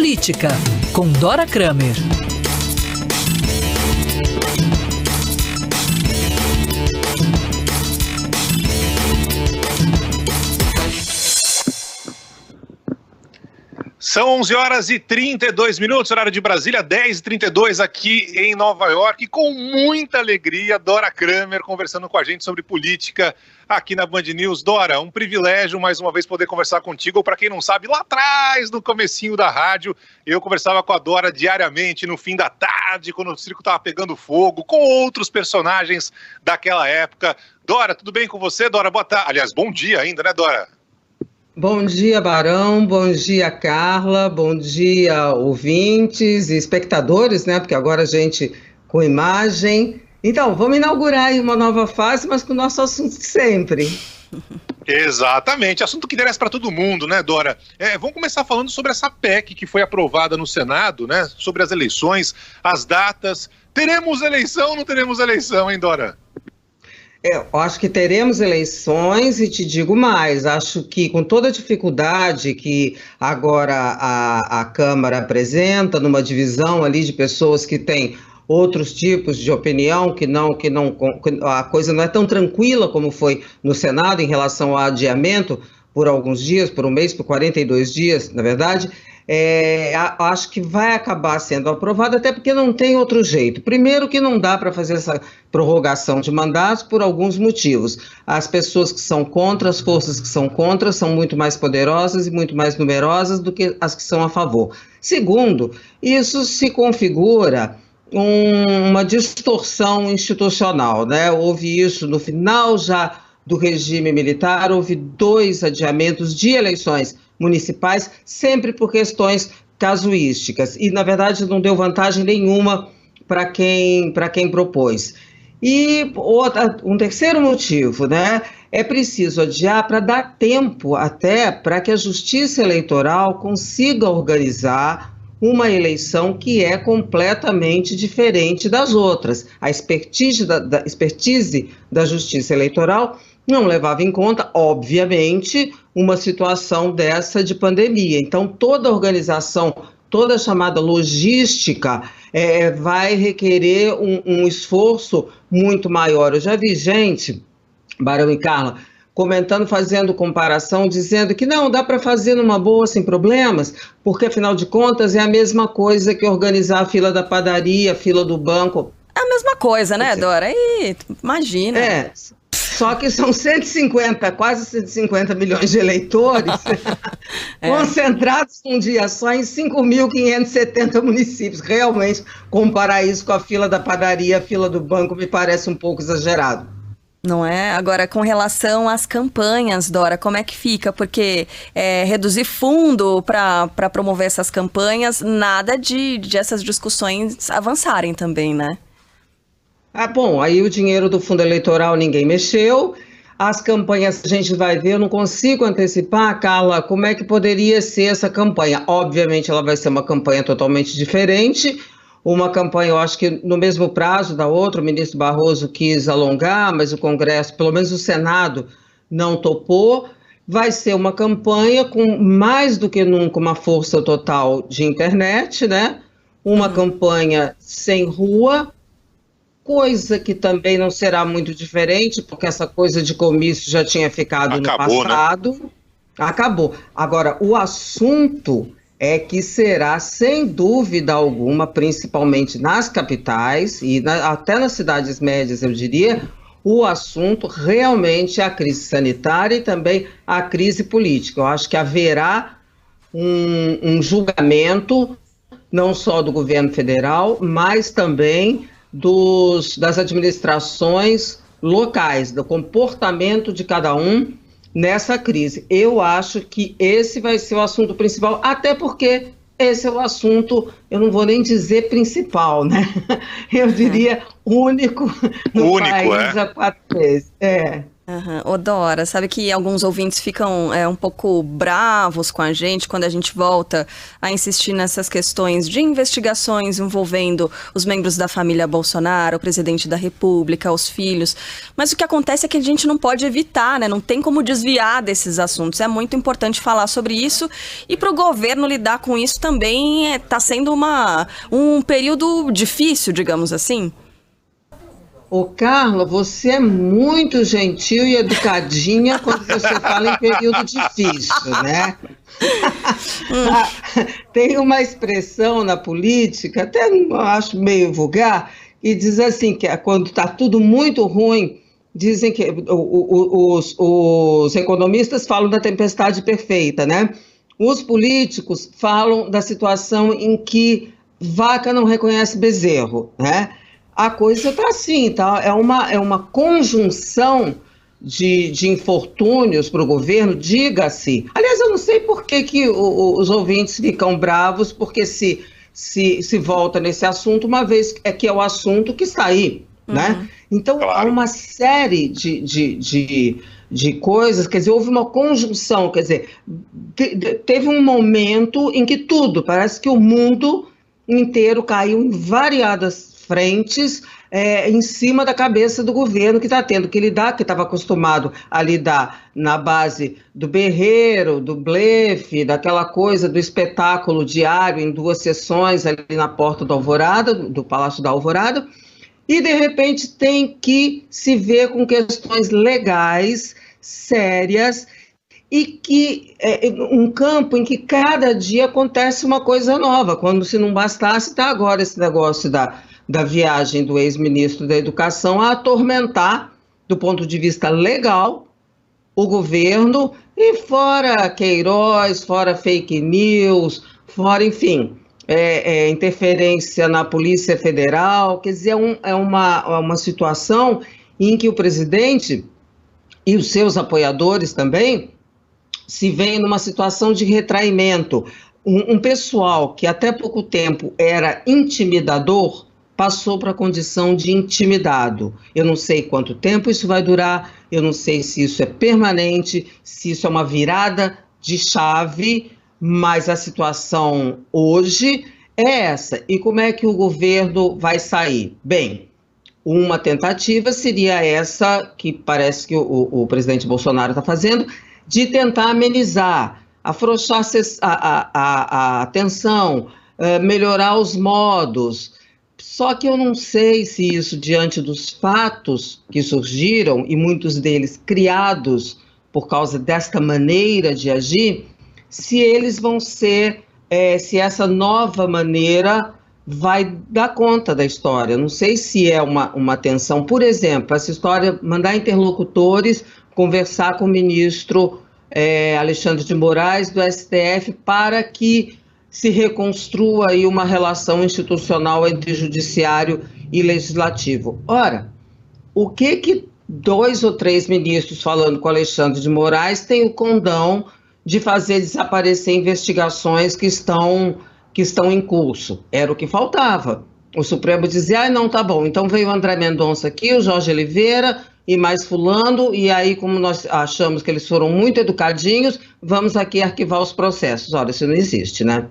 Política, com Dora Kramer. São 11 horas e 32 minutos, horário de Brasília, 10h32 aqui em Nova York. E com muita alegria, Dora Kramer conversando com a gente sobre política aqui na Band News. Dora, um privilégio mais uma vez poder conversar contigo. Para quem não sabe, lá atrás, no comecinho da rádio, eu conversava com a Dora diariamente, no fim da tarde, quando o circo estava pegando fogo, com outros personagens daquela época. Dora, tudo bem com você? Dora, boa tarde. Aliás, bom dia ainda, né, Dora? Bom dia, Barão, bom dia, Carla, bom dia, ouvintes e espectadores, né? Porque agora a gente com imagem. Então, vamos inaugurar aí uma nova fase, mas com o nosso assunto de sempre. Exatamente, assunto que interessa para todo mundo, né, Dora? Vamos começar falando sobre essa PEC que foi aprovada no Senado, né? Sobre as eleições, as datas. Teremos eleição ou não teremos eleição, hein, Dora? Eu acho que teremos eleições e te digo mais, acho que com toda a dificuldade que agora a Câmara apresenta, numa divisão ali de pessoas que têm outros tipos de opinião, que a coisa não é tão tranquila como foi no Senado em relação ao adiamento por alguns dias, por um mês, por 42 dias, na verdade. Acho que vai acabar sendo aprovado, até porque não tem outro jeito. Primeiro que não dá para fazer essa prorrogação de mandatos por alguns motivos. As pessoas que são contra, as forças que são contra, são muito mais poderosas e muito mais numerosas do que as que são a favor. Segundo, isso se configura uma distorção institucional, né? Houve isso no final já do regime militar, houve 2 adiamentos de eleições municipais, sempre por questões casuísticas, e na verdade não deu vantagem nenhuma para quem propôs. E um terceiro motivo, né, é preciso adiar para dar tempo até para que a Justiça Eleitoral consiga organizar uma eleição que é completamente diferente das outras. A expertise da Justiça Eleitoral não levava em conta, obviamente, uma situação dessa de pandemia. Então, toda a organização, toda a chamada logística vai requerer um esforço muito maior. Eu já vi gente, Barão e Carla, comentando, fazendo comparação, dizendo que não, dá para fazer numa boa, sem problemas, porque, afinal de contas, é a mesma coisa que organizar a fila da padaria, a fila do banco. É a mesma coisa, né, Dora? Imagina. Só que são 150, quase 150 milhões de eleitores concentrados num dia só em 5.570 municípios. Realmente, comparar isso com a fila da padaria, a fila do banco, me parece um pouco exagerado. Não é? Agora, com relação às campanhas, Dora, como é que fica? Porque reduzir fundo para promover essas campanhas, nada de essas discussões avançarem também, né? Bom, aí o dinheiro do fundo eleitoral ninguém mexeu, as campanhas a gente vai ver, eu não consigo antecipar, Carla, como é que poderia ser essa campanha. Obviamente ela vai ser uma campanha totalmente diferente, uma campanha, eu acho que no mesmo prazo da outra, o ministro Barroso quis alongar, mas o Congresso, pelo menos o Senado, não topou. Vai ser uma campanha com mais do que nunca uma força total de internet, né? Uma campanha sem rua, coisa que também não será muito diferente, porque essa coisa de comício já tinha ficado no passado. Né? Acabou. Agora, o assunto é que será, sem dúvida alguma, principalmente nas capitais e até nas cidades médias, eu diria, o assunto realmente é a crise sanitária e também a crise política. Eu acho que haverá um julgamento, não só do governo federal, mas também das administrações locais, do comportamento de cada um nessa crise. Eu acho que esse vai ser o assunto principal, até porque esse é o assunto, eu não vou nem dizer principal, né? Eu diria único no país há 4 meses. Ô Dora, sabe que alguns ouvintes ficam um pouco bravos com a gente quando a gente volta a insistir nessas questões de investigações envolvendo os membros da família Bolsonaro, o presidente da República, os filhos. Mas o que acontece é que a gente não pode evitar, né? Não tem como desviar desses assuntos. É muito importante falar sobre isso e para o governo lidar com isso também está sendo um período difícil, digamos assim. Ô, Carla, você é muito gentil e educadinha quando você fala em período difícil, né? Tem uma expressão na política, até eu acho meio vulgar, que diz assim, que quando está tudo muito ruim, dizem que os economistas falam da tempestade perfeita, né? Os políticos falam da situação em que vaca não reconhece bezerro, né? A coisa está assim, tá? É uma conjunção de infortúnios para o governo, diga-se. Aliás, eu não sei por que os ouvintes ficam bravos, porque se volta nesse assunto, uma vez que é o assunto que está aí, né? Então, há uma série de coisas, quer dizer, houve uma conjunção, quer dizer, teve um momento em que parece que o mundo inteiro caiu em variadas frentes em cima da cabeça do governo, que está tendo que lidar, que estava acostumado a lidar na base do berreiro, do blefe, daquela coisa do espetáculo diário em 2 sessões ali na porta do Alvorada, do Palácio da Alvorada, e de repente tem que se ver com questões legais, sérias, e que um campo em que cada dia acontece uma coisa nova, quando se não bastasse, está agora esse negócio da viagem do ex-ministro da Educação a atormentar, do ponto de vista legal, o governo, e fora Queiroz, fora fake news, fora, enfim, interferência na Polícia Federal, quer dizer, é uma situação em que o presidente e os seus apoiadores também se veem numa situação de retraimento. Um pessoal que até pouco tempo era intimidador, passou para a condição de intimidado. Eu não sei quanto tempo isso vai durar, eu não sei se isso é permanente, se isso é uma virada de chave, mas a situação hoje é essa. E como é que o governo vai sair? Bem, uma tentativa seria essa que parece que o presidente Bolsonaro está fazendo, de tentar amenizar, afrouxar a tensão, melhorar os modos. Só que eu não sei se isso, diante dos fatos que surgiram, e muitos deles criados por causa desta maneira de agir, se eles vão ser, se essa nova maneira vai dar conta da história. Não sei se é uma tensão. Por exemplo, essa história, mandar interlocutores conversar com o ministro Alexandre de Moraes, do STF, para que se reconstrua aí uma relação institucional entre judiciário e legislativo. Ora, o que 2 ou 3 ministros falando com Alexandre de Moraes têm o condão de fazer desaparecer investigações que estão em curso? Era o que faltava. O Supremo dizia, não, tá bom, então veio o André Mendonça aqui, o Jorge Oliveira e mais fulano, e aí como nós achamos que eles foram muito educadinhos, vamos aqui arquivar os processos. Ora, isso não existe, né?